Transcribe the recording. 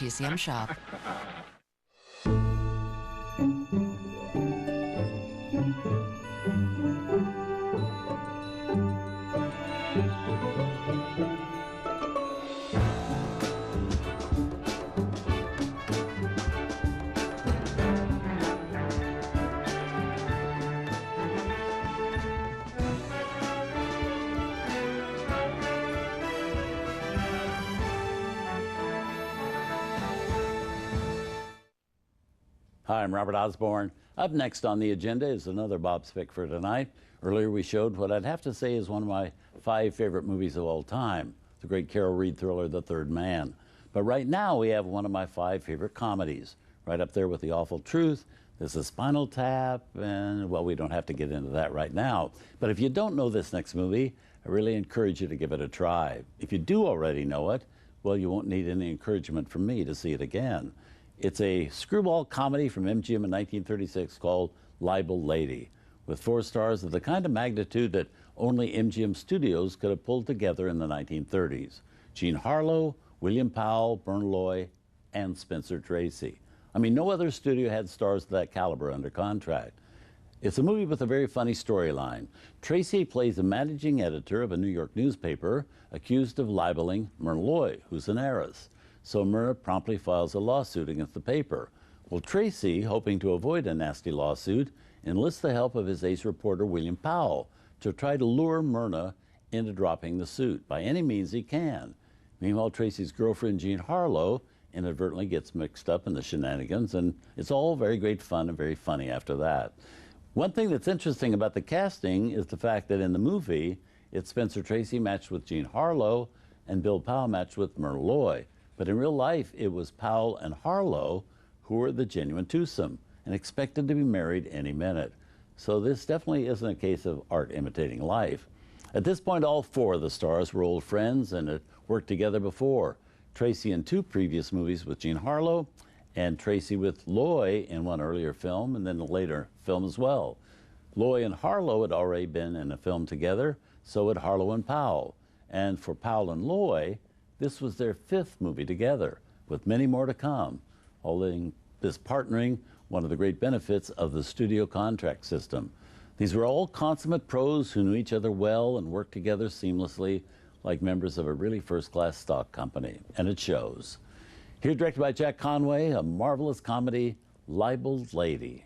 TCM shop. Hi, I'm Robert Osborne. Up next on the agenda is another Bob's Pick for tonight. Earlier we showed what I'd have to say is one of my 5 favorite movies of all time, the great Carol Reed thriller, The Third Man. But right now we have one of my 5 favorite comedies, right up there with The Awful Truth. This is Spinal Tap, and well, we don't have to get into that right now. But if you don't know this next movie, I really encourage you to give it a try. If you do already know it, well, you won't need any encouragement from me to see it again. It's a screwball comedy from MGM in 1936 called Libeled Lady, with 4 stars of the kind of magnitude that only MGM Studios could have pulled together in the 1930s. Jean Harlow, William Powell, Myrna Loy, and Spencer Tracy. I mean, no other studio had stars of that caliber under contract. It's a movie with a very funny storyline. Tracy plays a managing editor of a New York newspaper accused of libeling Myrna Loy, who's an heiress. So Myrna promptly files a lawsuit against the paper. Well, Tracy, hoping to avoid a nasty lawsuit, enlists the help of his ace reporter, William Powell, to try to lure Myrna into dropping the suit by any means he can. Meanwhile, Tracy's girlfriend, Jean Harlow, inadvertently gets mixed up in the shenanigans, and it's all very great fun and very funny after that. One thing that's interesting about the casting is the fact that in the movie, it's Spencer Tracy matched with Jean Harlow and Bill Powell matched with Myrna Loy. But in real life, it was Powell and Harlow who were the genuine twosome and expected to be married any minute. So this definitely isn't a case of art imitating life. At this point, all 4 of the stars were old friends and had worked together before. Tracy in 2 previous movies with Jean Harlow, and Tracy with Loy in one earlier film and then a later film as well. Loy and Harlow had already been in a film together, so had Harlow and Powell. And for Powell and Loy, this was their 5th movie together, with many more to come, holding this partnering one of the great benefits of the studio contract system. These were all consummate pros who knew each other well and worked together seamlessly like members of a really first-class stock company, and it shows. Here, directed by Jack Conway, a marvelous comedy, Libeled Lady.